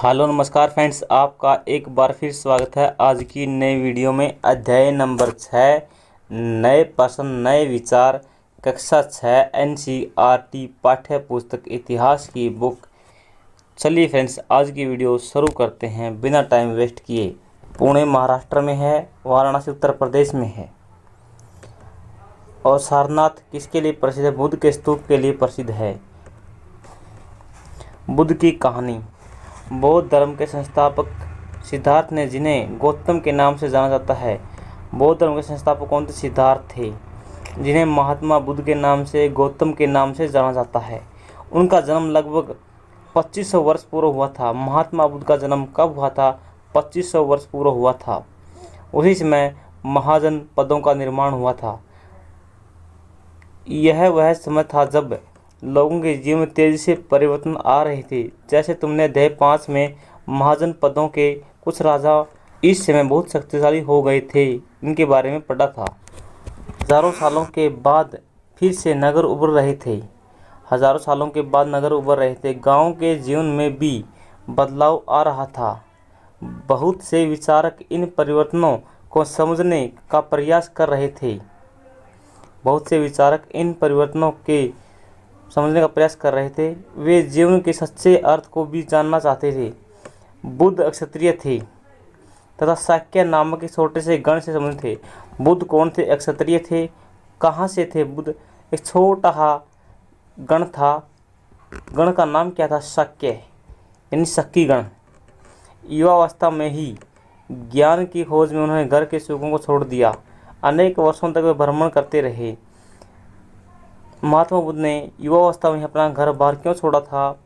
Hello नमस्कार friends, आपका एक बार फिर स्वागत है आज की नई वीडियो में। अध्याय नंबर 6 नए प्रश्न नए विचार, कक्षा 6 एनसीईआरटी पाठ्य पुस्तक इतिहास की बुक। चलिए फ्रेंड्स, आज की वीडियो शुरू करते हैं बिना टाइम वेस्ट किए। पुणे महाराष्ट्र में है, वाराणसी उत्तर प्रदेश में है। और सारनाथ किसके लिए प्रसिद्ध है? बुद्ध के स्तूप के लिए प्रसिद्ध है। बुद्ध की कहानी। बौद्ध धर्म के संस्थापक सिद्धार्थ ने, जिन्हें गौतम के नाम से जाना जाता है। बौद्ध धर्म के संस्थापक कौन थे? सिद्धार्थ थे, जिन्हें महात्मा बुद्ध के नाम से, गौतम के नाम से जाना जाता है। उनका जन्म लगभग 2500 वर्ष पूर्व हुआ था। महात्मा बुद्ध का जन्म कब हुआ था? 2500 वर्ष पूर्व हुआ था। उसी समय महाजन पदों का निर्माण हुआ था। यह वह समय था जब लोगों के जीवन में तेजी से परिवर्तन आ रहे थे। जैसे तुमने अध्याय 5 में महाजन पदों के कुछ राजा इस समय बहुत शक्तिशाली हो गए थे, इनके बारे में पढ़ा था। हजारों सालों के बाद फिर से नगर उभर रहे थे। हजारों सालों के बाद नगर उभर रहे थे। गांव के जीवन में भी बदलाव आ रहा था। बहुत से विचारक इन परिवर्तनों को समझने का प्रयास कर रहे थे। बहुत से विचारक इन परिवर्तनों के समझने का प्रयास कर रहे थे। वे जीवन के सच्चे अर्थ को भी जानना चाहते थे। बुद्ध क्षत्रिय थे तथा शाक्य नामक एक छोटे से गण से संबंधित थे। बुद्ध कौन थे? क्षत्रिय थे। कहाँ से थे बुद्ध? एक छोटा गण था। गण का नाम क्या था? शाक्य, यानी शक्की गण। युवावस्था में ही ज्ञान की खोज में उन्होंने घर के सुखों को छोड़ दिया। अनेक वर्षों तक वे भ्रमण करते रहे। महात्मा बुद्ध ने युवावस्था में अपना घर बार क्यों छोड़ा था?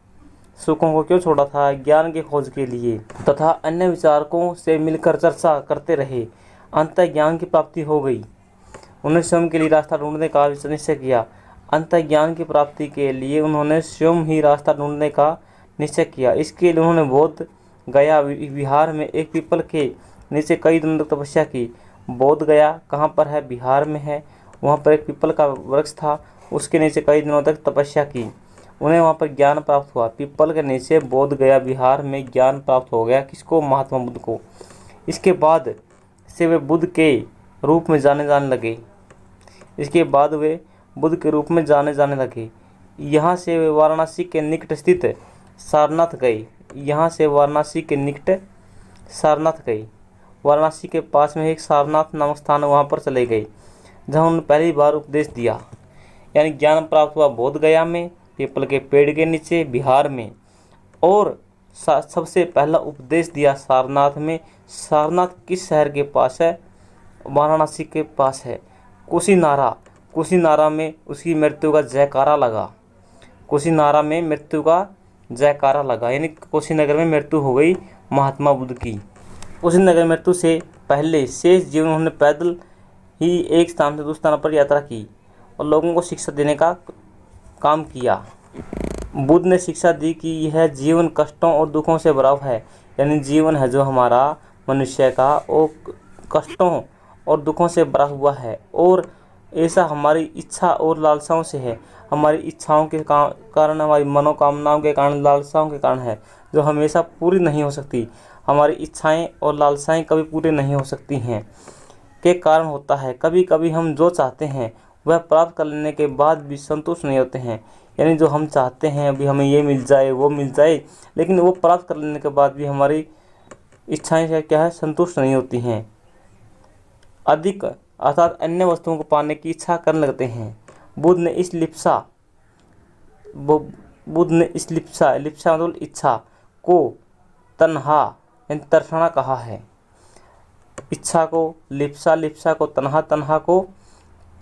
सुखों को क्यों छोड़ा था? ज्ञान की खोज के लिए तथा अन्य विचारकों से मिलकर चर्चा करते रहे। अंततः ज्ञान की प्राप्ति हो गई। उन्होंने स्वयं के लिए रास्ता ढूंढने का निश्चय किया। अंततः ज्ञान की प्राप्ति के लिए उन्होंने स्वयं ही रास्ता ढूंढने का निश्चय किया। इसके लिए उन्होंने बोध गया बिहार में एक पीपल के नीचे कई दिनों तक तपस्या की। बोध गया कहाँ पर है? बिहार में है। वहाँ पर एक पीपल का वृक्ष था, उसके नीचे कई दिनों तक तपस्या की। उन्हें वहाँ पर ज्ञान प्राप्त हुआ। पीपल के नीचे बोध गया बिहार में ज्ञान प्राप्त हो गया। किसको? महात्मा बुद्ध को। इसके बाद से वे बुद्ध के रूप में जाने लगे। यहाँ से वे वाराणसी के निकट स्थित सारनाथ गए। वाराणसी के पास में एक सारनाथ नामक स्थान, वहाँ पर चले गए, जहाँ उन्होंने पहली बार उपदेश दिया। यानी ज्ञान प्राप्त हुआ बोध गया में, पीपल के पेड़ के नीचे बिहार में, और सबसे पहला उपदेश दिया सारनाथ में। सारनाथ किस शहर के पास है? वाराणसी के पास है। कुशीनारा में उसकी मृत्यु का जयकारा लगा। यानी कुशीनगर में मृत्यु हो गई महात्मा बुद्ध की। कुशीनगर मृत्यु से पहले शेष जीवन उन्होंने पैदल ही एक स्थान से दूसरे स्थान पर यात्रा की और लोगों को शिक्षा देने का काम किया। बुद्ध ने शिक्षा दी कि यह जीवन कष्टों और दुखों से भरा हुआ है। यानी जीवन है जो हमारा मनुष्य का, वो कष्टों और दुखों से भरा हुआ है, और ऐसा हमारी इच्छा और लालसाओं से है। हमारी इच्छाओं के कारण, हमारी मनोकामनाओं के कारण, लालसाओं के कारण है, जो हमेशा पूरी नहीं हो सकती। हमारी इच्छाएं और लालसाएं कभी पूरी नहीं हो सकती हैं, के कारण होता है। कभी कभी हम जो चाहते हैं वह प्राप्त कर लेने के बाद भी संतुष्ट नहीं होते हैं। यानी जो हम चाहते हैं अभी हमें ये मिल जाए, वो मिल जाए, लेकिन वो प्राप्त कर लेने के बाद भी हमारी इच्छाएं से क्या है? संतुष्ट नहीं होती हैं। अधिक अर्थात अन्य वस्तुओं को पाने की इच्छा करने लगते हैं। बुद्ध ने इस लिप्सा मतलब इच्छा को तन्हा यानी तर्षणा कहा है। इच्छा को लिप्सा को तन्हा को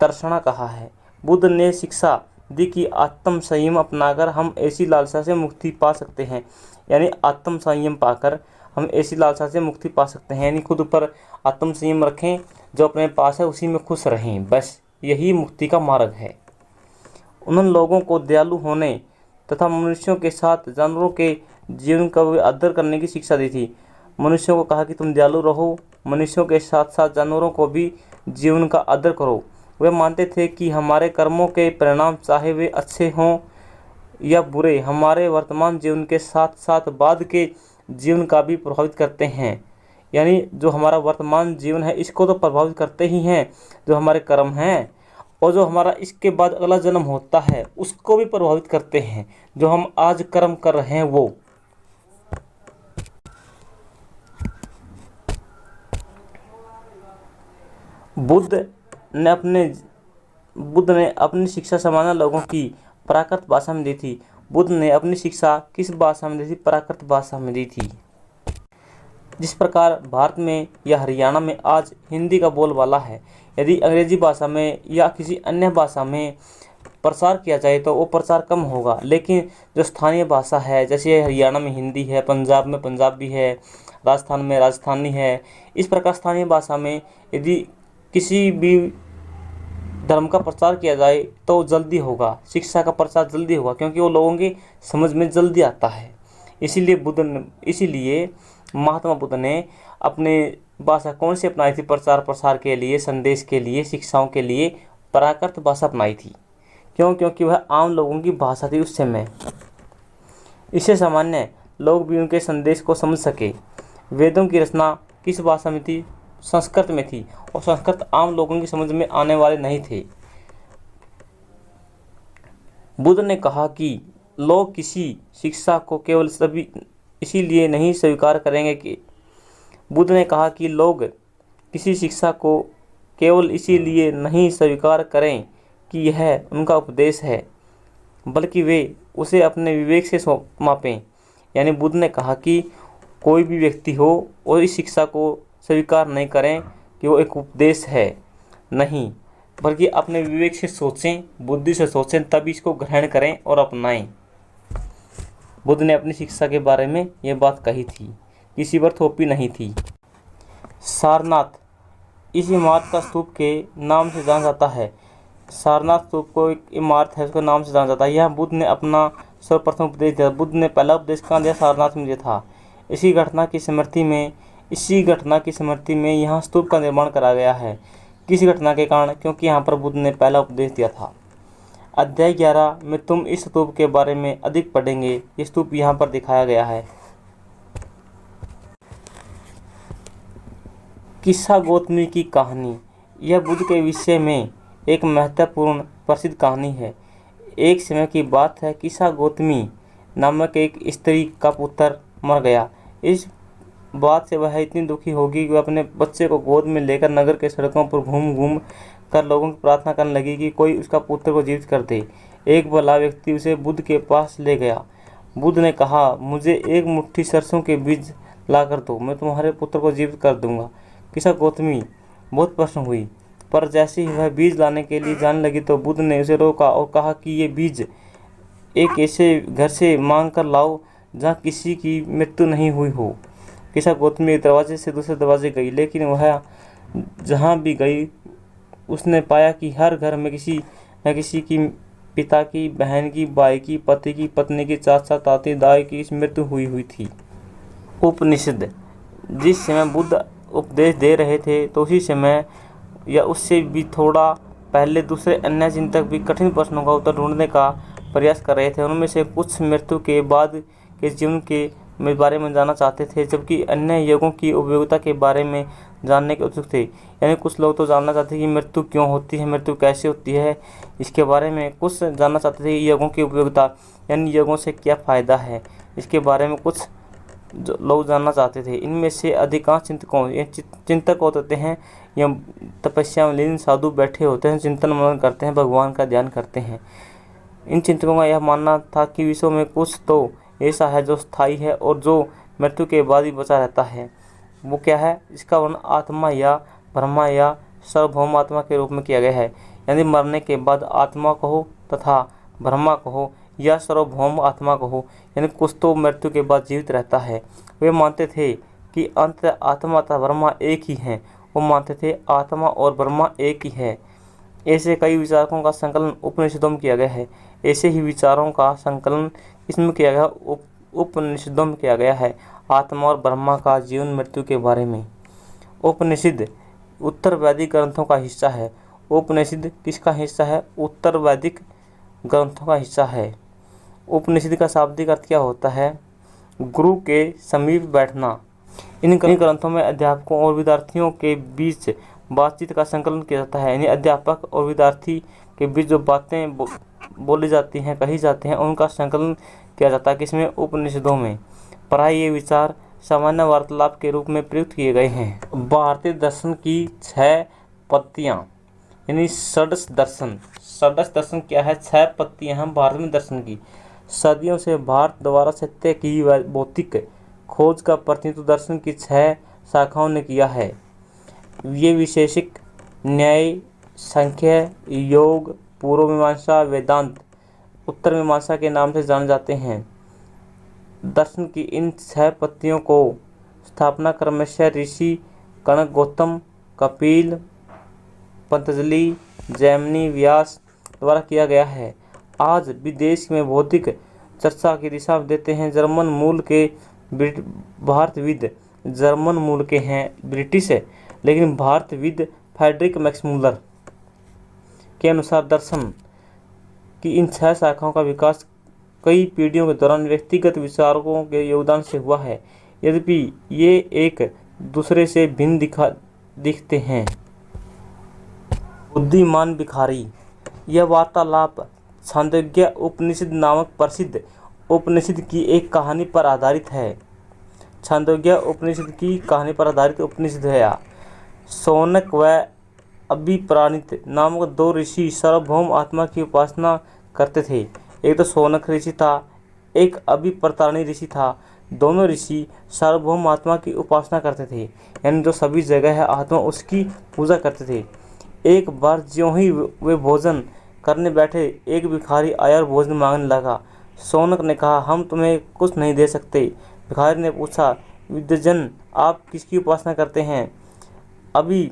तर्षणा कहा है। बुद्ध ने शिक्षा दी कि आत्म संयम अपनाकर हम ऐसी लालसा से मुक्ति पा सकते हैं। यानी आत्म संयम पाकर हम ऐसी लालसा से मुक्ति पा सकते हैं। यानी खुद पर आत्म संयम रखें, जो अपने पास है उसी में खुश रहें, बस यही मुक्ति का मार्ग है। उन्होंने लोगों को दयालु होने तथा मनुष्यों के साथ जानवरों के जीवन का आदर करने की शिक्षा दी थी। मनुष्यों को कहा कि तुम दयालु रहो, मनुष्यों के साथ साथ जानवरों को भी जीवन का आदर करो। वे मानते थे कि हमारे कर्मों के परिणाम, चाहे वे अच्छे हों या बुरे, हमारे वर्तमान जीवन के साथ साथ बाद के जीवन का भी प्रभावित करते हैं। यानी जो हमारा वर्तमान जीवन है इसको तो प्रभावित करते ही हैं, जो हमारे कर्म हैं, और जो हमारा इसके बाद अगला जन्म होता है उसको भी प्रभावित करते हैं, जो हम आज कर्म कर रहे हैं वो। बुद्ध ने अपनी शिक्षा सामान्य लोगों की प्राकृत भाषा में दी थी। बुद्ध ने अपनी शिक्षा किस भाषा में दी थी? प्राकृत भाषा में दी थी। जिस प्रकार भारत में या हरियाणा में आज हिंदी का बोलबाला है, यदि अंग्रेजी भाषा में या किसी अन्य भाषा में प्रसार किया जाए तो वो प्रचार कम होगा। लेकिन जो स्थानीय भाषा है, जैसे हरियाणा में हिंदी है, पंजाब में पंजाबी है, राजस्थान में राजस्थानी है, इस प्रकार स्थानीय भाषा में यदि किसी भी धर्म का प्रचार किया जाए तो जल्दी होगा, शिक्षा का प्रचार जल्दी होगा, क्योंकि वो लोगों की समझ में जल्दी आता है। इसीलिए महात्मा बुद्ध ने अपने भाषा कौन सी अपनाई थी? प्रचार प्रसार के लिए, संदेश के लिए, शिक्षाओं के लिए प्राकृत भाषा अपनाई थी। क्यों? क्योंकि वह आम लोगों की भाषा थी उस समय। इससे सामान्य लोग भी उनके संदेश को समझ सके। वेदों की रचना किस भाषा में थी? संस्कृत में थी, और संस्कृत आम लोगों की समझ में आने वाले नहीं थे। बुद्ध ने कहा कि लोग किसी शिक्षा को केवल सभी इसीलिए नहीं स्वीकार करेंगे कि बुद्ध ने कहा कि लोग किसी शिक्षा को केवल इसीलिए नहीं स्वीकार करें कि यह उनका उपदेश है, बल्कि वे उसे अपने विवेक से मापें। यानी बुद्ध ने कहा कि कोई भी व्यक्ति हो और इस शिक्षा को स्वीकार नहीं करें कि वो एक उपदेश है, नहीं, बल्कि अपने विवेक से सोचें, बुद्धि से सोचें, तभी इसको ग्रहण करें और अपनाएं। बुद्ध ने अपनी शिक्षा के बारे में ये बात कही थी, किसी पर थोपी नहीं थी। सारनाथ इस इमारत का स्तूप के नाम से जाना जाता है। सारनाथ स्तूप को एक इमारत है, उसके नाम से जाना जाता है। यह बुद्ध ने अपना सर्वप्रथम उपदेश दिया। बुद्ध ने पहला उपदेश कहाँ दिया? सारनाथ में दिया था। इसी घटना की स्मृति में यहाँ स्तूप का निर्माण करा गया है। किस घटना के कारण? क्योंकि यहाँ पर बुद्ध ने पहला उपदेश दिया था। अध्याय 11 में तुम इस स्तूप के बारे में अधिक पढ़ेंगे। ये स्तूप यहाँ पर दिखाया गया है। किस्सा गौतमी की कहानी, यह बुद्ध के विषय में एक महत्वपूर्ण प्रसिद्ध कहानी है। एक समय की बात है, किस्सा गौतमी नामक एक स्त्री का पुत्र मर गया। इस बात से वह इतनी दुखी होगी कि वह अपने बच्चे को गोद में लेकर नगर के सड़कों पर घूम घूम कर लोगों की प्रार्थना करने लगी कि कोई उसका पुत्र को जीवित कर दे। एक भला व्यक्ति उसे बुद्ध के पास ले गया। बुद्ध ने कहा, मुझे एक मुट्ठी सरसों के बीज ला कर दो, मैं तुम्हारे पुत्र को जीवित कर दूंगा। किस्सा गौतमी बहुत प्रसन्न हुई, पर जैसे ही वह बीज लाने के लिए जाने लगी तो बुद्ध ने उसे रोका और कहा कि ये बीज एक ऐसे घर से मांग कर लाओ जहाँ किसी की मृत्यु नहीं हुई हो। किस्सा गौतमी एक दरवाजे से दूसरे दरवाजे गई, लेकिन वह जहाँ भी गई उसने पाया कि हर घर में किसी न किसी की, पिता की, बहन की, भाई की, पति की, पत्नी की, चाचा, ताती, दाई की मृत्यु हुई थी। उपनिषद, जिस समय बुद्ध उपदेश दे रहे थे तो उसी समय या उससे भी थोड़ा पहले दूसरे अन्य चिंतक भी कठिन प्रश्नों का उत्तर ढूंढने का प्रयास कर रहे थे। उनमें से कुछ मृत्यु के बाद के जीवन के बारे में जानना चाहते थे, जबकि अन्य योगों की उपयोगिता के बारे में जानने के उत्सुक थे। यानी कुछ लोग तो जानना चाहते थे कि मृत्यु क्यों होती है, मृत्यु कैसे होती है, इसके बारे में कुछ जानना चाहते थे। योगों की उपयोगिता यानी योगों से क्या फ़ायदा है, इसके बारे में कुछ लोग जानना चाहते थे। इनमें से अधिकांश चिंतक होते हैं या तपस्या में लीन साधु बैठे होते हैं, चिंतन मनन करते हैं, भगवान का ध्यान करते हैं। इन चिंतकों का यह मानना था कि विश्व में कुछ तो ऐसा है जो स्थायी है और जो मृत्यु के बाद भी बचा रहता है। वो क्या है? इसका वर्णन आत्मा या ब्रह्मा या सार्वभौम आत्मा के रूप में किया गया है। यानी मरने के बाद आत्मा कहो तथा ब्रह्मा कहो या सार्वभौम आत्मा कहो, यानी कुछ तो मृत्यु के बाद जीवित रहता है। वे मानते थे कि अंत आत्मा तथा ब्रह्मा एक ही हैं। वो मानते थे आत्मा और ब्रह्मा एक ही है। ऐसे कई विचारकों का संकलन उपनिषदों में किया गया है। ऐसे ही विचारों का संकलन इसमें किया गया, उपनिषदों में किया गया है, आत्मा और ब्रह्मा का जीवन मृत्यु के बारे में। उपनिषद उत्तर वैदिक ग्रंथों का हिस्सा है। उपनिषद किसका हिस्सा है? उत्तर वैदिक ग्रंथों का हिस्सा है। उपनिषद का शाब्दिक अर्थ क्या होता है? गुरु के समीप बैठना। इन ग्रंथों में अध्यापकों और विद्यार्थियों के बीच बातचीत का संकलन किया जाता है। यानी अध्यापक और विद्यार्थी के बीच जो बातें बोली जाती हैं, कही जाती हैं, उनका संकलन किया जाता है। किसमें? उपनिषदों में। प्राय ये विचार सामान्य वार्तालाप के रूप में प्रयुक्त किए गए हैं। भारतीय दर्शन की 6 पत्तियां यानी षड्दश दर्शन। षड्दश दर्शन क्या है? 6 पत्तियां हैं भारत में दर्शन की। सदियों से भारत द्वारा सत्य की भौतिक खोज का प्रतिनिधित्व दर्शन की 6 शाखाओं ने किया है। ये विशेषिक, न्याय, सांख्य, योग, पूर्व मीमांसा, वेदांत, उत्तर मीमांसा के नाम से जाने जाते हैं। दर्शन की इन 6 पत्तियों को स्थापना क्रमशः ऋषि कणक, गौतम, कपिल, पतंजलि, जैमिनी, व्यास द्वारा किया गया है। आज विदेश में भौतिक चर्चा की दिशा देते हैं जर्मन मूल के भारतविद। जर्मन मूल के हैं, ब्रिटिश है, लेकिन भारतविद फ्रेडरिक मैक्समूलर के अनुसार दर्शन की इन 6 शाखाओं का विकास कई पीढ़ियों के दौरान व्यक्तिगत विचारकों के योगदान से हुआ है, यद्यपि ये एक दूसरे से भिन्न दिखते हैं। बुद्धिमान भिखारी। यह वार्तालाप छांदोग्य उपनिषद नामक प्रसिद्ध उपनिषद की एक कहानी पर आधारित है। छांदोग्य उपनिषद की कहानी पर आधारित उपनिषद है। शौनक व अभिप्राणित नामक 2 ऋषि सार्वभौम आत्मा की उपासना करते थे। एक तो शौनक ऋषि था, एक अभिप्रतारणी ऋषि था। दोनों ऋषि सार्वभौम आत्मा की उपासना करते थे, यानी जो सभी जगह है आत्मा, उसकी पूजा करते थे। एक बार ज्यों ही वे भोजन करने बैठे, एक भिखारी आया और भोजन मांगने लगा। शौनक ने कहा, हम तुम्हें कुछ नहीं दे सकते। भिखारी ने पूछा, विद्वजन, आप किसकी उपासना करते हैं? अभी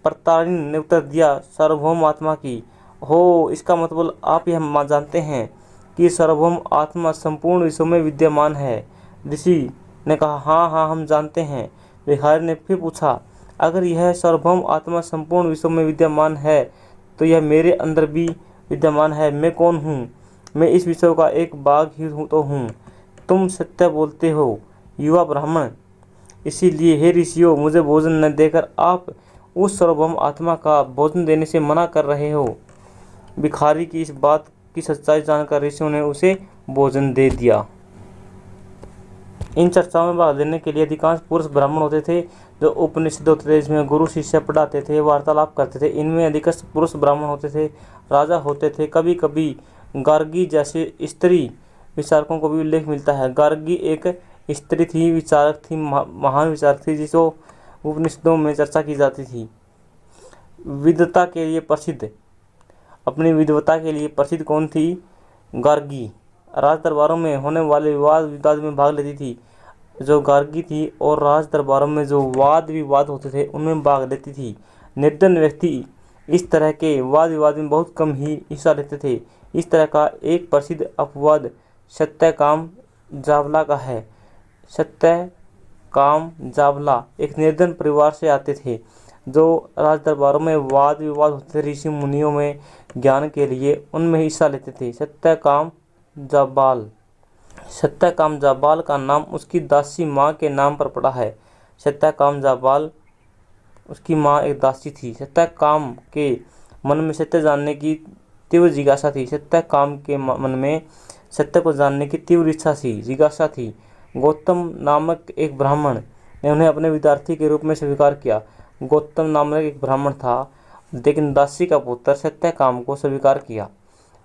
प्रतारिणी ने उत्तर दिया, सार्वभौम आत्मा की। हो, इसका मतलब आप यह जानते हैं कि सार्वभौम आत्मा संपूर्ण विश्व में विद्यमान है। ऋषि ने कहा, हाँ हाँ, हम जानते हैं। भिखारी ने फिर पूछा, अगर यह सार्वभौम आत्मा संपूर्ण विश्व में विद्यमान है तो यह मेरे अंदर भी विद्यमान है। मैं कौन हूँ? मैं इस विश्व का एक भाग ही हूँ। तुम सत्य बोलते हो, युवा ब्राह्मण। इसीलिए हे ऋषियों, मुझे भोजन न देकर आप उस सार्वभौम आत्मा का भोजन देने से मना कर रहे हो। भिखारी की इस बात की सच्चाई जानकर ऋषियों ने उसे भोजन दे दिया। इन चर्चाओं में भाग लेने के लिए अधिकांश पुरुष ब्राह्मण होते थे जो उपनिषद होते थे, इसमें गुरु शिष्य पढ़ाते थे, वार्तालाप करते थे। इनमें अधिकांश पुरुष ब्राह्मण होते थे, राजा होते थे। कभी कभी गार्गी जैसे स्त्री विचारकों को भी उल्लेख मिलता है। गार्गी एक स्त्री थी, विचारक थी, महान विचारक थी, जिसको उपनिषदों में चर्चा की जाती थी। विद्वता के लिए प्रसिद्ध, अपनी विद्वता के लिए प्रसिद्ध कौन थी? गार्गी। राज दरबारों में होने वाले विवाद विवाद में भाग लेती थी। जो गार्गी थी और राज दरबारों में जो वाद विवाद होते थे उनमें भाग लेती थी। निर्धन व्यक्ति इस तरह के वाद विवाद में बहुत कम ही हिस्सा लेते थे। इस तरह का एक प्रसिद्ध अपवाद सत्यकाम जावला का है। सत्यकाम जावला एक निर्धन परिवार से आते थे। जो राज दरबारों में वाद विवाद होते थे ऋषि मुनियों में ज्ञान के लिए, उनमें हिस्सा लेते थे। सत्यकाम जाबाल का नाम उसकी दासी माँ के नाम पर पड़ा है। सत्यकाम जाबाल, उसकी माँ एक दासी थी। सत्यकाम के मन में सत्य जानने की तीव्र जिज्ञासा थी। सत्यकाम के मन में सत्य को जानने की तीव्र इच्छा थी, जिज्ञासा थी। गौतम नामक एक ब्राह्मण ने उन्हें अपने विद्यार्थी के रूप में स्वीकार किया। गौतम नामक एक ब्राह्मण था, लेकिन दासी का पुत्र सत्यकाम को स्वीकार किया।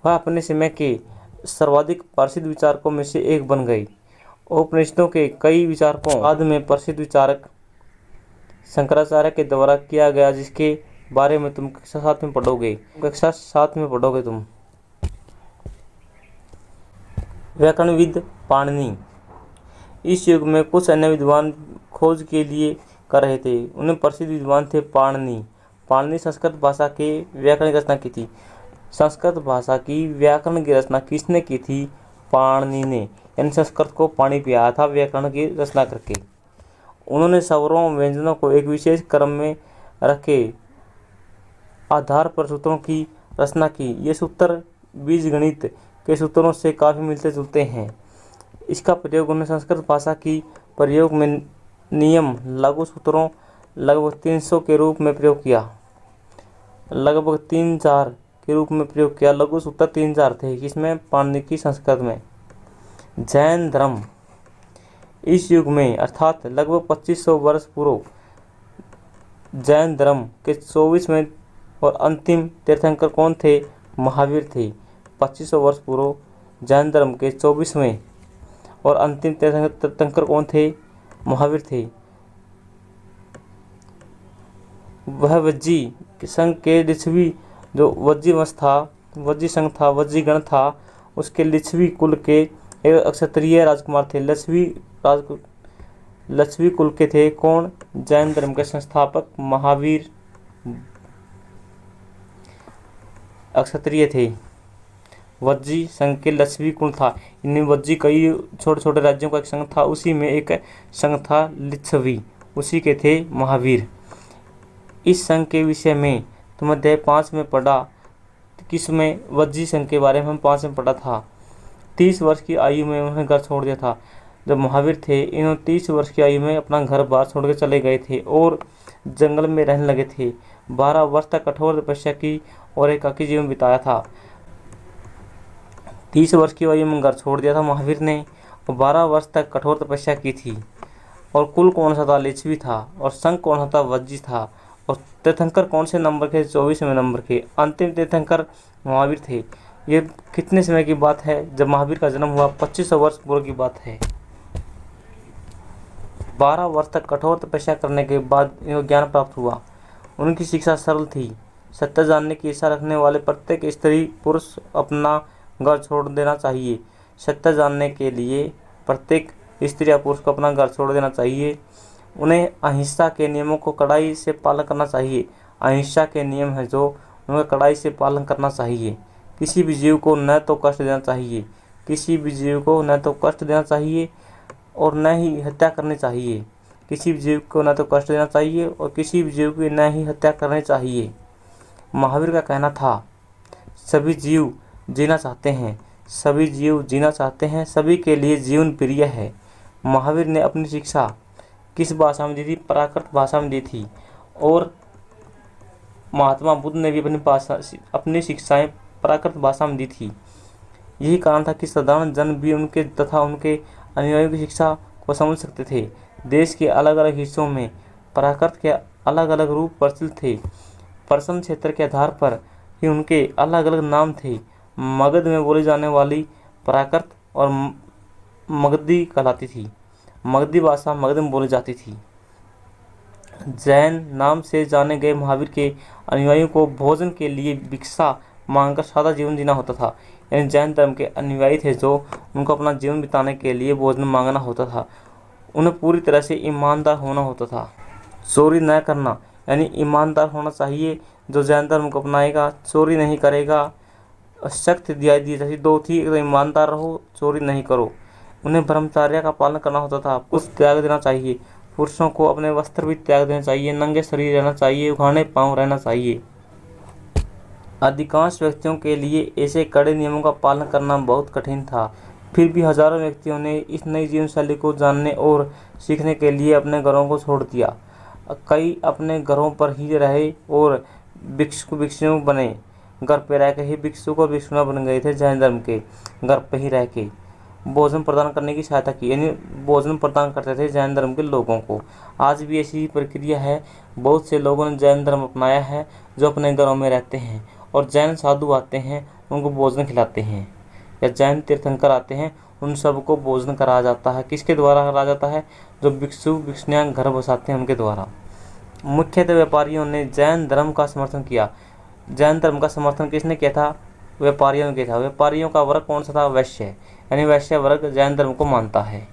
वह अपने समय के सर्वाधिक प्रसिद्ध विचारकों में से एक बन गई। उपनिषदों के कई विचारकों बाद में प्रसिद्ध विचारक शंकराचार्य के द्वारा किया गया, जिसके बारे में तुम कक्षा 7 में पढ़ोगे। तुम। व्याकरणविद पाणिनि। इस युग में कुछ अन्य विद्वान खोज के लिए कर रहे थे। उन्हें प्रसिद्ध विद्वान थे पाणिनि। पाणिनि संस्कृत भाषा के व्याकरण की रचना की थी। संस्कृत भाषा की व्याकरण की रचना किसने की थी? पाणिनि ने। यानी संस्कृत को पानी पियाया था व्याकरण की रचना करके। उन्होंने स्वरों व्यंजनों को एक विशेष क्रम में रखे आधार पर सूत्रों की रचना की। ये सूत्र बीजगणित के सूत्रों से काफ़ी मिलते जुलते हैं। इसका प्रयोग उन्होंने संस्कृत भाषा की प्रयोग में नियम लघु सूत्रों लगभग 300 के रूप में प्रयोग किया। लगभग 3-4 के रूप में प्रयोग किया। लघु सूत्र 3-4 थे किसमें? पाणिनि की संस्कृत में। जैन धर्म इस युग में अर्थात लगभग 2500 वर्ष पूर्व जैन धर्म के 24वें और अंतिम तीर्थंकर कौन थे? महावीर थे। 2500 वर्ष पूर्व जैन धर्म के 24वें और अंतिम तीर्थंकर कौन थे? महावीर थे। वह वज्जी संघ के लिच्छवी जो वज्जी वंश था, वज्जी संघ था, वज्जी गण था, उसके लिच्छवी कुल के एक क्षत्रिय राजकुमार थे। लक्ष्मी कुल के थे कौन? जैन धर्म के संस्थापक महावीर क्षत्रिय थे। वज्जी संघ के लक्ष्मी कुल था। इनमें वज्जी कई छोटे छोटे राज्यों का एक संघ था, उसी में एक संघ था लिच्छवी, उसी के थे महावीर। इस संघ के विषय में तुम अध्याय 5 में पढ़ा। किसमें? वज्जी संघ के बारे में हम 5 में पढ़ा था। 30 वर्ष की आयु में उन्होंने घर छोड़ दिया था। जब महावीर थे इन्होंने 30 वर्ष की आयु में अपना घर बार छोड़ के चले गए थे और जंगल में रहने लगे थे। 12 वर्ष तक कठोर तपस्या की और एकाकी जीवन बिताया था। 30 वर्ष की आयु में घर छोड़ दिया था महावीर ने और 12 वर्ष तक कठोर तपस्या की थी। और कुल कौन सा था? लिच्छवी था। और संघ कौन सा था? वज्जी था। और तीर्थंकर कौन से नंबर के? 24वें नंबर के। अंतिम तीर्थंकर महावीर थे। ये कितने समय की बात है? जब महावीर का जन्म हुआ 2500 वर्ष पूर्व की बात है। 12 वर्ष तक कठोर तपस्या करने के बाद इनको ज्ञान प्राप्त हुआ। उनकी शिक्षा सरल थी। सत्य जानने की इच्छा रखने वाले प्रत्येक स्त्री पुरुष अपना घर छोड़ देना चाहिए। सत्य जानने के लिए प्रत्येक स्त्री या पुरुष को अपना घर छोड़ देना चाहिए। उन्हें अहिंसा के नियमों को कड़ाई से पालन करना चाहिए। अहिंसा के नियम है जो उन्हें कड़ाई से पालन करना चाहिए। किसी भी जीव को न तो कष्ट देना चाहिए, किसी भी जीव को न तो कष्ट देना चाहिए और न ही हत्या करनी चाहिए। किसी भी जीव को न तो कष्ट देना चाहिए और किसी भी जीव की न ही हत्या करनी चाहिए। महावीर का कहना था सभी जीव जीना चाहते हैं, सभी जीव जीना चाहते हैं, सभी के लिए जीवन प्रिय है। महावीर ने अपनी शिक्षा किस भाषा में दी थी? प्राकृत भाषा में दी थी। और महात्मा बुद्ध ने भी अपनी शिक्षाएं प्राकृत भाषा में दी थी। यही कारण था कि साधारण जन भी उनके तथा उनके अनुयायियों की शिक्षा को समझ सकते थे। देश के अलग अलग हिस्सों में प्राकृत के अलग अलग रूप प्रचलित थे। प्रश्न क्षेत्र के आधार पर ही उनके अलग अलग नाम थे। मगध में बोली जाने वाली प्राकृत और मगधी कहलाती थी। मगधी भाषा मगध में बोली जाती थी। जैन नाम से जाने गए महावीर के अनुयायियों को भोजन के लिए भिक्षा मांगकर सादा जीवन जीना होता था। यानी जैन धर्म के अनुयायी थे जो उनको अपना जीवन बिताने के लिए भोजन मांगना होता था। उन्हें पूरी तरह से ईमानदार होना होता था। चोरी न करना यानी ईमानदार होना चाहिए। जो जैन धर्म को अपनाएगा चोरी नहीं करेगा। सख्त दिहाई दी जाती दो थी, एक तो ईमानदार रहो, चोरी नहीं करो। उन्हें ब्रह्मचर्य का पालन करना होता था। कुछ त्याग देना चाहिए। पुरुषों को अपने वस्त्र भी त्याग देना चाहिए। नंगे शरीर रहना चाहिए, उघाड़े पांव रहना चाहिए। अधिकांश व्यक्तियों के लिए ऐसे कड़े नियमों का पालन करना बहुत कठिन था। फिर भी हजारों व्यक्तियों ने इस नई जीवन शैली को जानने और सीखने के लिए अपने घरों को छोड़ दिया। कई अपने घरों पर ही रहे और भिक्षु बने। घर पे रह के ही भिक्षुक और भिक्षुणा बन गए थे। जैन धर्म के घर पे ही रह के भोजन प्रदान करने की सहायता की, यानी भोजन प्रदान करते थे जैन धर्म के लोगों को। आज भी ऐसी ही प्रक्रिया है। बहुत से लोगों ने जैन धर्म अपनाया है जो अपने घरों में रहते हैं और जैन साधु आते हैं उनको भोजन खिलाते हैं, या जैन तीर्थंकर आते हैं उन सबको भोजन कराया जाता है। किसके द्वारा कराया जाता है? जो भिक्षु भिक्षुणियाँ घर बसाते हैं उनके द्वारा। मुख्यतः व्यापारियों ने जैन धर्म का समर्थन किया। जैन धर्म का समर्थन किसने किया था? व्यापारियों ने किया था। व्यापारियों का वर्ग कौन सा था? वैश्य, यानी वैश्य वर्ग जैन धर्म को मानता है।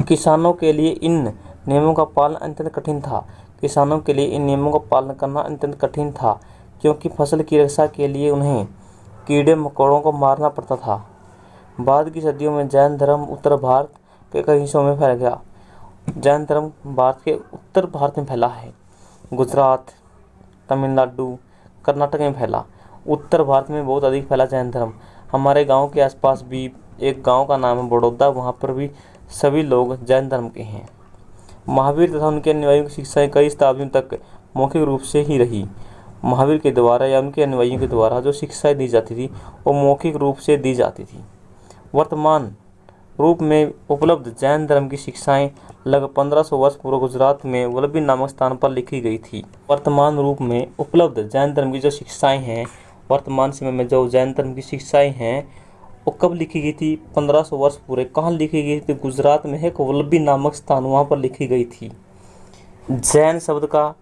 किसानों के लिए इन नियमों का पालन अत्यंत कठिन था। किसानों के लिए इन नियमों का पालन करना अत्यंत कठिन था क्योंकि फसल की रक्षा के लिए उन्हें कीड़े मकोड़ों को मारना पड़ता था। बाद की सदियों में जैन धर्म उत्तर भारत के कई हिस्सों में फैल गया। जैन धर्म भारत के उत्तर भारत में फैला है। गुजरात, तमिलनाडु, कर्नाटक में फैला। उत्तर भारत में बहुत अधिक फैला जैन धर्म। हमारे गांव के आसपास भी एक गांव का नाम है बड़ौदा, वहां पर भी सभी लोग जैन धर्म के हैं। महावीर तथा उनके अनुयायियों की शिक्षाएं कई शताब्दियों तक मौखिक रूप से ही रही। महावीर के द्वारा या उनके अनुयायियों के द्वारा जो शिक्षाएं दी जाती थी वो मौखिक रूप से दी जाती थी। वर्तमान रूप में उपलब्ध जैन धर्म की शिक्षाएं लगभग 1500 वर्ष पूर्व गुजरात में वल्लभी नामक स्थान पर लिखी गई थी। वर्तमान रूप में उपलब्ध जैन धर्म की जो शिक्षाएं हैं, वर्तमान समय में जो जैन धर्म की शिक्षाएं हैं वो कब लिखी गई थी? 1500 वर्ष पूरे। कहाँ लिखी गई थी? गुजरात में है एक वल्लभी नामक स्थान, वहाँ पर लिखी गई थी। जैन शब्द का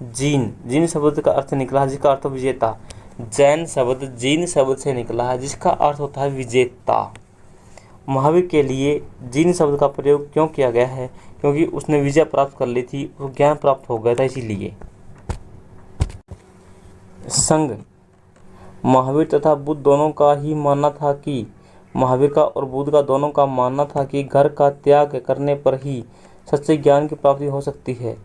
जीन शब्द का अर्थ निकला है जिसका अर्थ विजेता। जैन शब्द जीन शब्द से निकला है जिसका अर्थ होता है विजेता। महावीर के लिए जीन शब्द का प्रयोग क्यों किया गया है? क्योंकि उसने विजय प्राप्त कर ली थी, वो ज्ञान प्राप्त हो गया था, इसीलिए। संघ महावीर तथा बुद्ध दोनों का ही मानना था कि महावीर का और बुद्ध का दोनों का मानना था कि घर का त्याग करने पर ही सच्चे ज्ञान की प्राप्ति हो सकती है।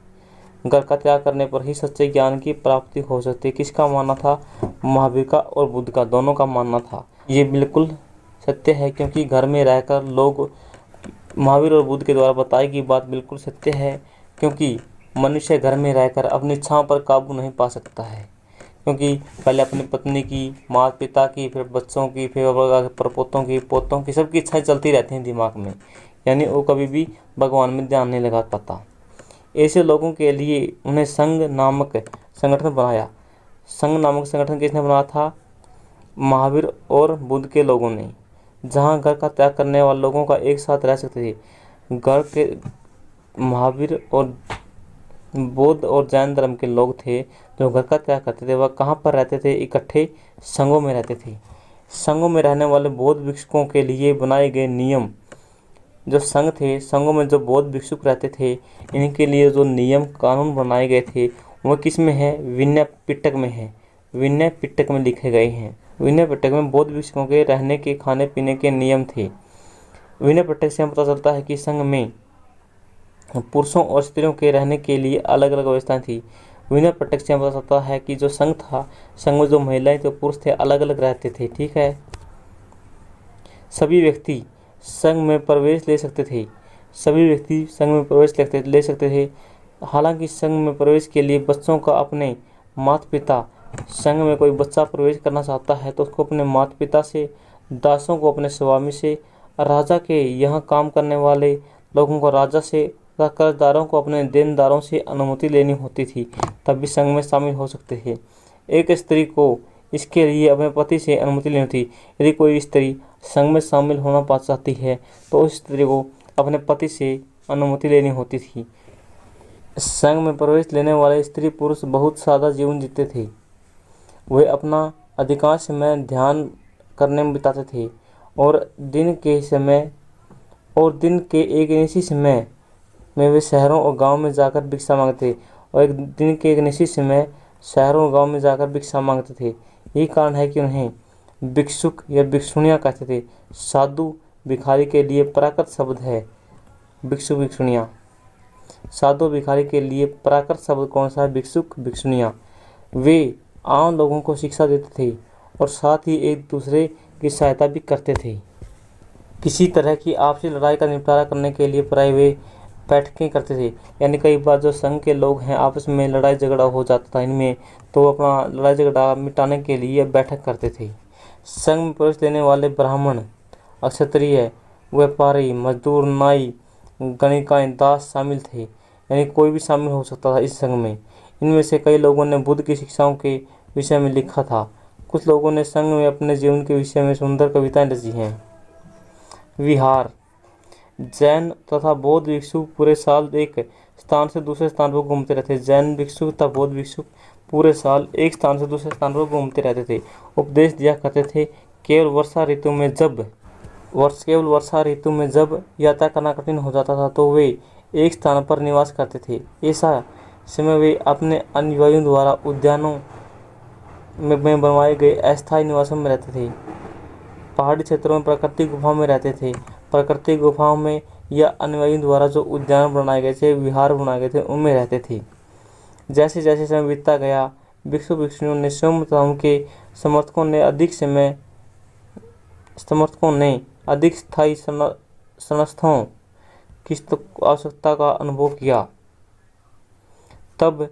घर का त्याग करने पर ही सच्चे ज्ञान की प्राप्ति हो सकती है। किसका मानना था? महावीर का और बुद्ध का, दोनों का मानना था। ये बिल्कुल सत्य है क्योंकि घर में रहकर लोग, महावीर और बुद्ध के द्वारा बताई गई बात बिल्कुल सत्य है, क्योंकि मनुष्य घर में रहकर अपनी इच्छाओं पर काबू नहीं पा सकता है। क्योंकि पहले अपनी पत्नी की, माता पिता की, फिर बच्चों की, फिर परपोतों की, पोतों की, सबकी इच्छाएं चलती रहती हैं दिमाग में, यानी वो कभी भी भगवान में ध्यान नहीं लगा पाता। ऐसे लोगों के लिए उन्हें संघ नामक संगठन बनाया। संघ नामक संगठन किसने बनाया था? महावीर और बुद्ध के लोगों ने, जहाँ घर का त्याग करने वाले लोगों का एक साथ रह सकते थे। घर के महावीर और बौद्ध और जैन धर्म के लोग थे जो घर का त्याग करते थे, वह कहाँ पर रहते थे? इकट्ठे संघों में रहते थे। संघों में रहने वाले बौद्ध भिक्षुकों के लिए बनाए गए नियम, जो संघ थे, संघों में जो बौद्ध भिक्षुक रहते थे, इनके लिए जो नियम कानून बनाए गए थे वह किस में है? विनय पिटक में है। विनय पिटक में लिखे गए हैं। विनय पिटक में बौद्ध भिक्षुकों के रहने के, खाने पीने के नियम थे। विनय पिटक से हमें पता चलता है कि संघ में पुरुषों और स्त्रियों के रहने के लिए अलग अलग व्यवस्थाएं थी। विनय पिटक से हमें पता चलता है कि जो संघ था, संघ में जो महिलाएं तो पुरुष थे अलग अलग रहते थे। ठीक है। सभी व्यक्ति संघ में प्रवेश ले सकते थे। सभी व्यक्ति संघ में प्रवेश ले सकते थे। हालांकि संघ में प्रवेश के लिए बच्चों का अपने माता पिता, संघ में कोई बच्चा प्रवेश करना चाहता है तो उसको अपने माता पिता से, दासों को अपने स्वामी से, राजा के यहाँ काम करने वाले लोगों को राजा से, कर्जदारों को अपने देनदारों से अनुमति लेनी होती थी, तभी संघ में शामिल हो सकते थे। एक स्त्री को इसके लिए अपने पति से अनुमति लेनी थी। यदि कोई स्त्री संघ में शामिल होना चाहती है तो उस स्त्री को अपने पति से अनुमति लेनी होती थी। संघ में प्रवेश लेने वाले स्त्री पुरुष बहुत सादा जीवन जीते थे। वे अपना अधिकांश समय ध्यान करने में बिताते थे और दिन के एक निश्चित समय में वे शहरों और गांव में जाकर भिक्षा मांगते थे। और एक निश्चित समय शहरों और गांव में जाकर भिक्षा मांगते थे। यही कारण है कि उन्हें भिक्षुक या भिक्षुणियाँ कहते थे। साधु भिखारी के लिए प्राकृत शब्द है भिक्षु भिक्षुणियाँ। साधु भिखारी के लिए प्राकृत शब्द कौन सा है? भिक्षुक भिक्षुणियाँ। वे आम लोगों को शिक्षा देते थे और साथ ही एक दूसरे की सहायता भी करते थे। किसी तरह की आपसी लड़ाई का निपटारा करने के लिए प्राय वे बैठकें करते थे। यानी कई बार जो संघ के लोग हैं आपस में लड़ाई झगड़ा हो जाता था इनमें, तो वो अपना लड़ाई झगड़ा मिटाने के लिए बैठक करते थे। संघ में प्रवेश लेने वाले ब्राह्मण, क्षत्रिय, व्यापारी, मजदूर, नाई, गणिकाएं, दास शामिल थे। यानी कोई भी शामिल हो सकता था इस संघ में। इनमें से कई लोगों ने बुद्ध की शिक्षाओं के विषय में लिखा था। कुछ लोगों ने संघ में अपने जीवन के विषय में सुंदर कविताएं रची हैं। विहार जैन तथा बौद्ध भिक्षुक पूरे साल एक स्थान से दूसरे स्थान पर घूमते रहते। जैन भिक्षुक तथा बौद्ध भिक्षुक पूरे साल एक स्थान से दूसरे स्थान पर घूमते रहते थे। उपदेश दिया करते थे। केवल वर्षा ऋतु में जब यात्रा करना कठिन हो जाता था तो वे एक स्थान पर निवास करते थे। ऐसा समय वे अपने अनुयायियों द्वारा उद्यानों में बनवाए गए अस्थायी निवासों में रहते थे। पहाड़ी क्षेत्रों में प्राकृतिक गुफाओं में रहते थे। प्राकृतिक गुफाओं में या अनुयायियों द्वारा जो उद्यान बनाए गए थे, विहार बनाए गए थे, उनमें रहते थे। जैसे जैसे समय बीतता गया, भिक्षु भिक्षुणियों ने स्वयं तथा उनके समर्थकों ने अधिक समय समर्थकों ने अधिक स्थायी संस्थाओं की आवश्यकता का अनुभव किया। तब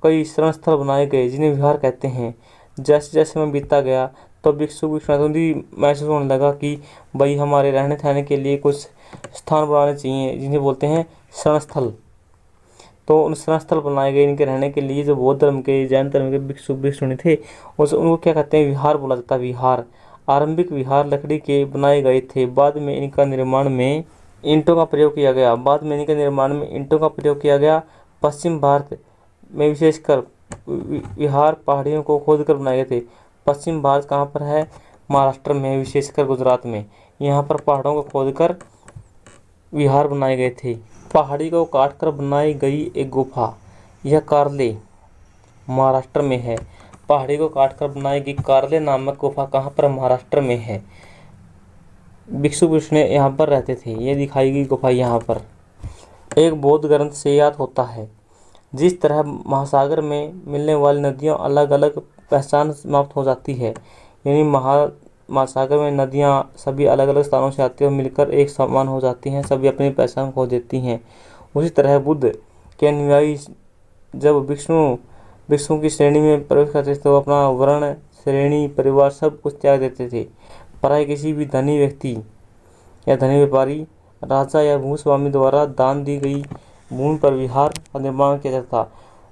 कई शरण स्थल बनाए गए जिन्हें विहार कहते हैं। जैसे जैसे समय बीतता गया तो भिक्षु भिक्षुणी महसूस होने लगा कि भाई हमारे रहने ठहरने के लिए कुछ स्थान बनाने चाहिए जिन्हें बोलते हैं शरण स्थल। तो उन शरण स्थल बनाए गए इनके रहने के लिए। जो बौद्ध धर्म के जैन धर्म के भिक्षु भिक्षुणी थे उनको क्या कहते हैं, विहार बोला जाता है। विहार, आरंभिक विहार लकड़ी के बनाए गए थे। बाद में इनका निर्माण में ईंटों का प्रयोग किया गया। पश्चिम भारत में विशेषकर विहार पहाड़ियों को खोदकर बनाए गए थे। पश्चिम भारत कहाँ पर है, महाराष्ट्र में, विशेषकर गुजरात में। यहाँ पर पहाड़ों को खोदकर विहार बनाए गए थे। पहाड़ी को काटकर बनाई गई एक गुफा, यह कारले महाराष्ट्र में है। पहाड़ी को काटकर बनाई गई कारले नामक गुफा कहाँ पर, महाराष्ट्र में है। भिक्षु भिक्षुणी यहाँ पर रहते थे। ये दिखाई गई गुफा यहाँ पर। एक बौद्ध ग्रंथ से याद होता है, जिस तरह महासागर में मिलने वाली नदियाँ अलग अलग पहचान समाप्त हो जाती है, यानी महासागर में नदियाँ सभी अलग अलग स्थानों से आती हैं और मिलकर एक समान हो जाती हैं, सभी अपनी पहचान खो देती हैं। उसी तरह बुद्ध के अनुयायी जब भिक्षुओं की श्रेणी में प्रवेश करते थे तो अपना वर्ण, श्रेणी, परिवार सब कुछ त्याग देते थे। पराये किसी भी धनी व्यक्ति या धनी व्यापारी, राजा या भूस्वामी द्वारा दान दी गई भूमि पर विहार का निर्माण किया जाता था।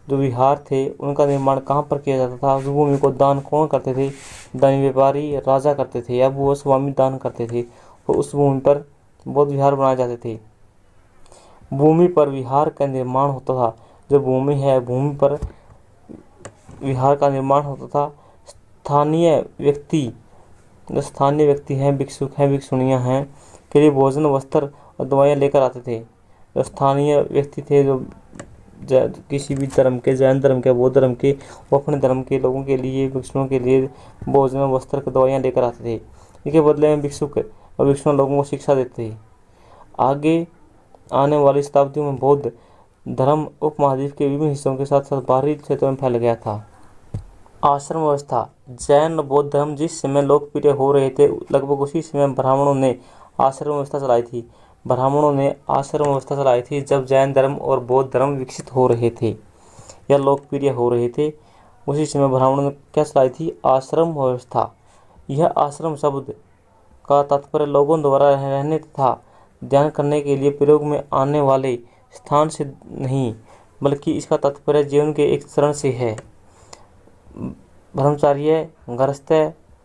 जो विहार थे उनका निर्माण कहाँ पर किया जाता था, उस भूमि को दान कौन करते थे, धनी व्यापारी, राजा करते थे या भूस्वामी दान करते थे। तो उस भूमि पर बौद्ध विहार बनाए जाते थे। भूमि पर विहार का निर्माण होता था। जो भूमि है, भूमि पर विहार का निर्माण होता था। जो स्थानीय व्यक्ति हैं, भिक्षुक हैं, भिक्षुणियाँ हैं, के लिए भोजन, वस्त्र और दवाइयाँ लेकर आते थे। जो स्थानीय व्यक्ति थे, जो किसी भी धर्म के, जैन धर्म के, बौद्ध धर्म के, वो अपने धर्म के लोगों के लिए, भिक्षुओं के लिए भोजन, वस्त्र, दवाइयाँ लेकर आते थे। इसके बदले में भिक्षुक और भिक्षुण लोगों को शिक्षा देते थे। आगे आने वाली शताब्दियों में बौद्ध धर्म उपमहाद्वीप के विभिन्न हिस्सों के साथ साथ बाहरी क्षेत्रों में फैल गया था। आश्रम व्यवस्था, जैन और बौद्ध धर्म जिस समय लोकप्रिय हो रहे थे, लगभग उसी समय ब्राह्मणों ने आश्रम व्यवस्था चलाई थी। जब जैन धर्म और बौद्ध धर्म विकसित हो रहे थे या लोकप्रिय हो रहे थे, उसी समय ब्राह्मणों ने क्या चलाई थी, आश्रम व्यवस्था। यह आश्रम शब्द का तात्पर्य लोगों द्वारा रहने तथा ध्यान करने के लिए प्रयोग में आने वाले स्थान से नहीं, बल्कि इसका तात्पर्य जीवन के एक चरण से है। ब्रह्मचार्य, गृहस्थ,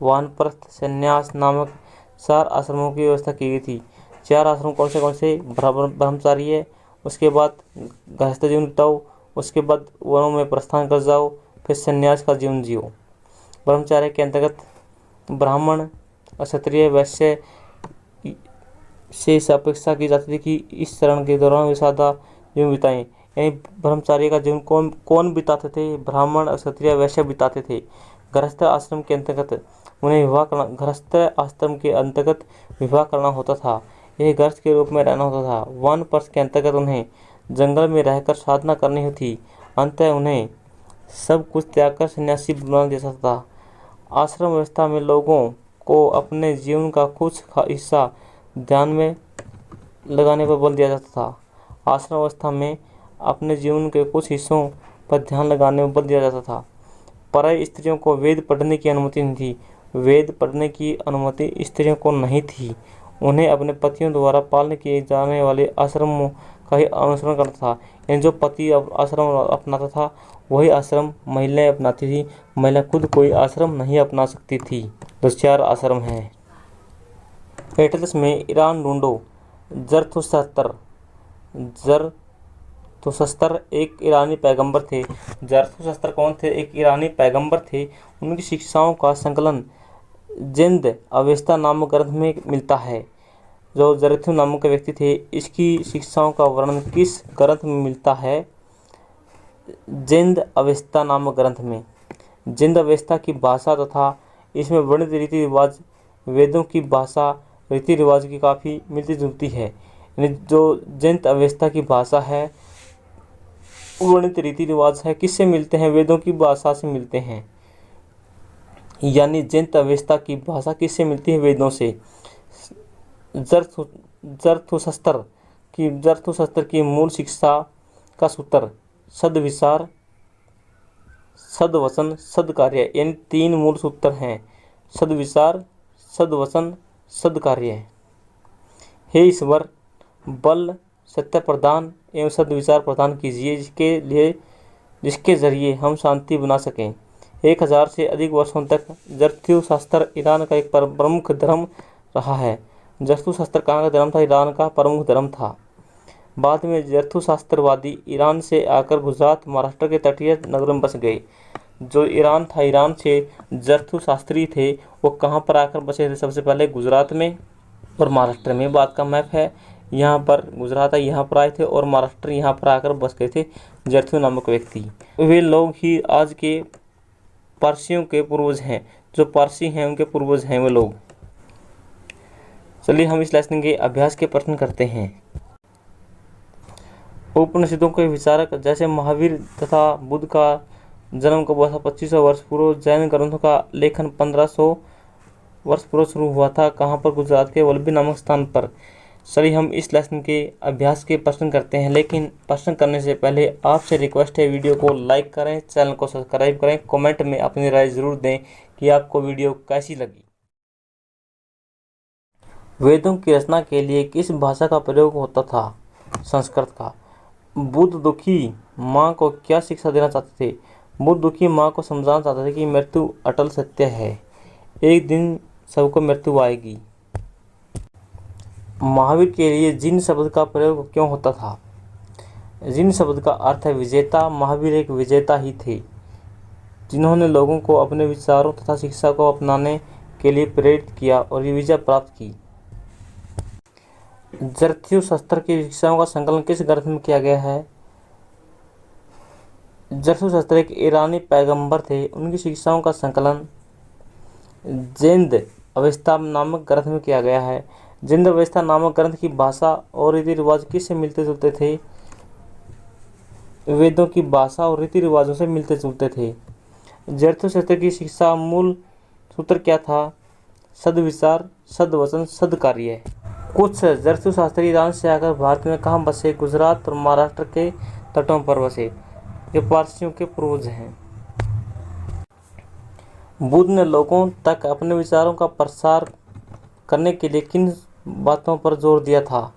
वानप्रस्थ, संन्यास नामक 4 आश्रमों की व्यवस्था की गई थी। 4 आश्रम कौन से? ब्रह्मचार्य, उसके बाद गृहस्थ जीवन बिताओ, उसके बाद वनों में प्रस्थान कर जाओ, फिर संन्यास का जीवन जियो। ब्रह्मचार्य के अंतर्गत ब्राह्मण, क्षत्रिय, वैश्य से इस अपेक्षा की जाती थी कि इस चरण के दौरान वे सादा जीवन बिताएं। यानी ब्रह्मचार्य का जीवन कौन बिताते थे? ब्राह्मण, क्षत्रिय, वैश्य बिताते थे। गृहस्थ आश्रम के अंतर्गत विवाह करना होता था। यह गृहस्थ के रूप में रहना होता था। वानप्रस्थ के अंतर्गत उन्हें जंगल में रहकर साधना करनी होती। अंततः उन्हें सब कुछ त्याग कर सन्यासी बना दिया जाता था। आश्रम व्यवस्था में लोगों को अपने जीवन का कुछ हिस्सा ध्यान में लगाने पर बल दिया जाता था। आश्रम व्यवस्था में अपने जीवन के कुछ हिस्सों पर ध्यान लगाने पर बल दिया जाता था। पराई स्त्रियों को वेद पढ़ने की अनुमति नहीं थी। वेद पढ़ने की अनुमति स्त्रियों को नहीं थी। उन्हें अपने पतियों द्वारा पालन किए जाने वाले आश्रमों का ही अनुसरण करना था। यानी जो पति आश्रम अपनाता था वही आश्रम महिलाएं अपनाती थी। महिला खुद कोई आश्रम नहीं अपना सकती थी। तो 4 आश्रम हैं। एटलस में ईरान ढूंढो। जरथुस्तर एक ईरानी पैगंबर थे। जरथुस्तर कौन थे? एक ईरानी पैगंबर थे। उनकी शिक्षाओं का संकलन जिंद अवेस्ता नामक ग्रंथ में मिलता है। जो जरथु नामक व्यक्ति थे, इसकी शिक्षाओं का वर्णन किस ग्रंथ में मिलता है? जिंद अवेस्ता नामक ग्रंथ में। जिंद अवेस्ता की भाषा तथा इसमें वर्णित रीति रिवाज वेदों की भाषा रीति रिवाज की काफ़ी मिलती जुलती है। यानी जो जिंद अवेस्ता की भाषा है, वर्णित रीति रिवाज है, किससे मिलते हैं? वेदों की भाषा से मिलते हैं। यानी जैन अवस्था की भाषा किससे मिलती है? वेदों से। जरथुस्त्र की मूल शिक्षा का सूत्र सद्विचार, सद्वचन, सद्कार्य, यानी 3 मूल सूत्र हैं। सद्विचार, सद्वचन, सद्कार्य। हे ईश्वर, बल, सत्य प्रदान एवं सद्विचार प्रदान कीजिए, जिसके जरिए हम शांति बना सकें। 1000 से अधिक वर्षों तक जरथुस्त्र ईरान का एक प्रमुख धर्म रहा है। जरथुस्त्र कहाँ का धर्म था? ईरान का प्रमुख धर्म था। बाद में जरथुस्त्रवादी ईरान से आकर गुजरात, महाराष्ट्र के तटीय नगरों में बस गए। जो ईरान था, ईरान से जरथुशास्त्री थे, वो कहाँ पर आकर बसे थे? सबसे पहले गुजरात में और महाराष्ट्र में। बात का मैप है, यहाँ पर गुजरात है, यहाँ पर आए थे, और महाराष्ट्र यहाँ पर आकर बस गए थे जरथु नामक व्यक्ति। वे लोग ही आज के पारसियों के पूर्वज हैं। जो पारसी हैं उनके पूर्वज हैं वे लोग। चलिए हम इस लेसन के अभ्यास के प्रश्न करते हैं। उपनिषदों के विचारक जैसे महावीर तथा बुद्ध का जन्म कब हुआ था? 2500 वर्ष पूर्व। जैन ग्रंथों का लेखन 1500 वर्ष पूर्व शुरू हुआ था। कहाँ पर? गुजरात के वल्लभी नामक स्थान पर। चलिए हम इस लेसन के अभ्यास के प्रश्न करते हैं, लेकिन प्रश्न करने से पहले आपसे रिक्वेस्ट है, वीडियो को लाइक करें, चैनल को सब्सक्राइब करें, कमेंट में अपनी राय जरूर दें कि आपको वीडियो कैसी लगी। वेदों की रचना के लिए किस भाषा का प्रयोग होता था? संस्कृत का। बुद्ध दुखी माँ को क्या शिक्षा देना चाहते थे? बुद्ध दुखी माँ को समझाना चाहते थे कि मृत्यु अटल सत्य है, एक दिन सबको मृत्यु आएगी। महावीर के लिए जिन शब्द का प्रयोग क्यों होता था? जिन शब्द का अर्थ है विजेता। महावीर एक विजेता ही थे, जिन्होंने लोगों को अपने विचारों तथा शिक्षा को अपनाने के लिए प्रेरित किया और ये विजय प्राप्त की। जरथुस्त्र की शिक्षाओं का संकलन किस ग्रंथ में किया गया है? जरथुस्त्र एक ईरानी पैगंबर थे, उनकी शिक्षाओं का संकलन जैन अवस्था नामक ग्रंथ में किया गया है। जैन अवस्था नामक ग्रंथ की भाषा और रीति रिवाज किससे मिलते जुलते थे? वेदों की भाषा और रीति रिवाजों से मिलते जुलते थे। जरथुस्त्र की शिक्षा मूल सूत्र क्या था? सद्विचार, सद्वचन, सद्कार्य। कुछ जरथुशास्त्री ईरान से आकर भारत में कहाँ बसे? गुजरात और महाराष्ट्र के तटों पर बसे। ये पारसियों के पूर्वज हैं। बुद्ध ने लोगों तक अपने विचारों का प्रसार करने के लिए किन बातों पर जोर दिया था?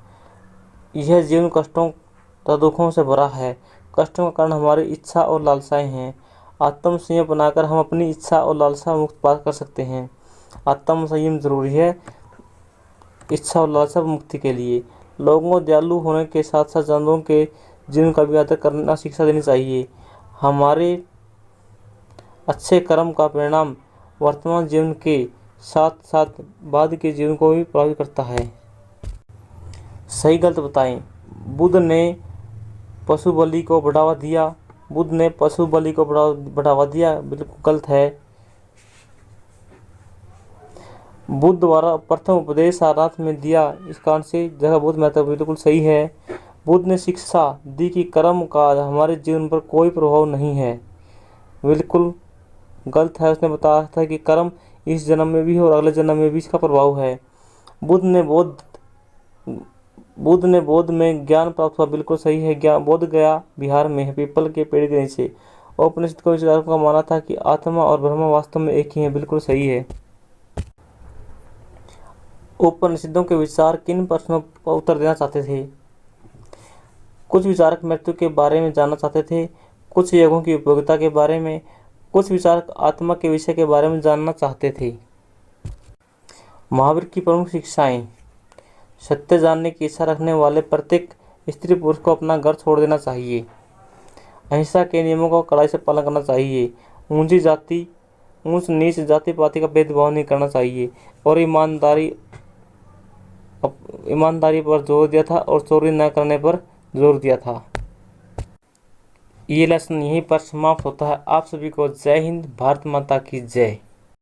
यह जीवन कष्टों तथा दुखों से भरा है। कष्टों का कारण हमारी इच्छा और लालसाएं हैं। आत्म संयम बनाकर हम अपनी इच्छा और लालसा मुक्त पार कर सकते हैं। आत्म संयम जरूरी है इच्छा और लालसा मुक्ति के लिए। लोगों को दयालु होने के साथ साथ जानवरों के जीवन का भी आदर करना शिक्षा देनी चाहिए। हमारे अच्छे कर्म का परिणाम वर्तमान जीवन के साथ साथ बाद के जीवन को भी प्रभावित करता है। सही गलत बताएं। बुद्ध ने पशु बलि को बढ़ावा दिया। बुद्ध ने पशु बलि को बढ़ावा दिया, बिल्कुल गलत है। बुद्ध द्वारा प्रथम उपदेश सारनाथ में दिया, इस कारण से जगह बहुत महत्वपूर्ण, बिल्कुल सही है। बुद्ध ने शिक्षा दी कि कर्म का हमारे जीवन पर कोई प्रभाव नहीं है, बिल्कुल गलत है। उसने बताया था कि कर्म इस जन्म में भी और अगले जन्म में भी इसका प्रभाव है। बुद्ध ने बौद्ध में ज्ञान प्राप्त हुआ, बिल्कुल सही है। ज्ञान बोध गया बिहार में है, पीपल के पेड़ के नीचे। उपनिषद को विचारकों का माना था कि आत्मा और ब्रह्म वास्तव में एक ही है, बिल्कुल सही है। उपनिषदों के विचार किन प्रश्नों का उत्तर देना चाहते थे? कुछ विचारक मृत्यु के बारे में जानना चाहते थे, कुछ योगों की उपयोगिता के बारे में, कुछ विचारक आत्मा के विषय के बारे में जानना चाहते थे। महावीर की प्रमुख शिक्षाएं। सत्य जानने की इच्छा रखने वाले प्रत्येक स्त्री पुरुष को अपना घर छोड़ देना चाहिए। अहिंसा के नियमों का कड़ाई से पालन करना चाहिए। ऊंच नीच जाति पाति का भेदभाव नहीं करना चाहिए और ईमानदारी पर जोर दिया था और चोरी न करने पर जोर दिया था। ये लेसन यहीं पर समाप्त होता है। आप सभी को जय हिंद, भारत माता की जय।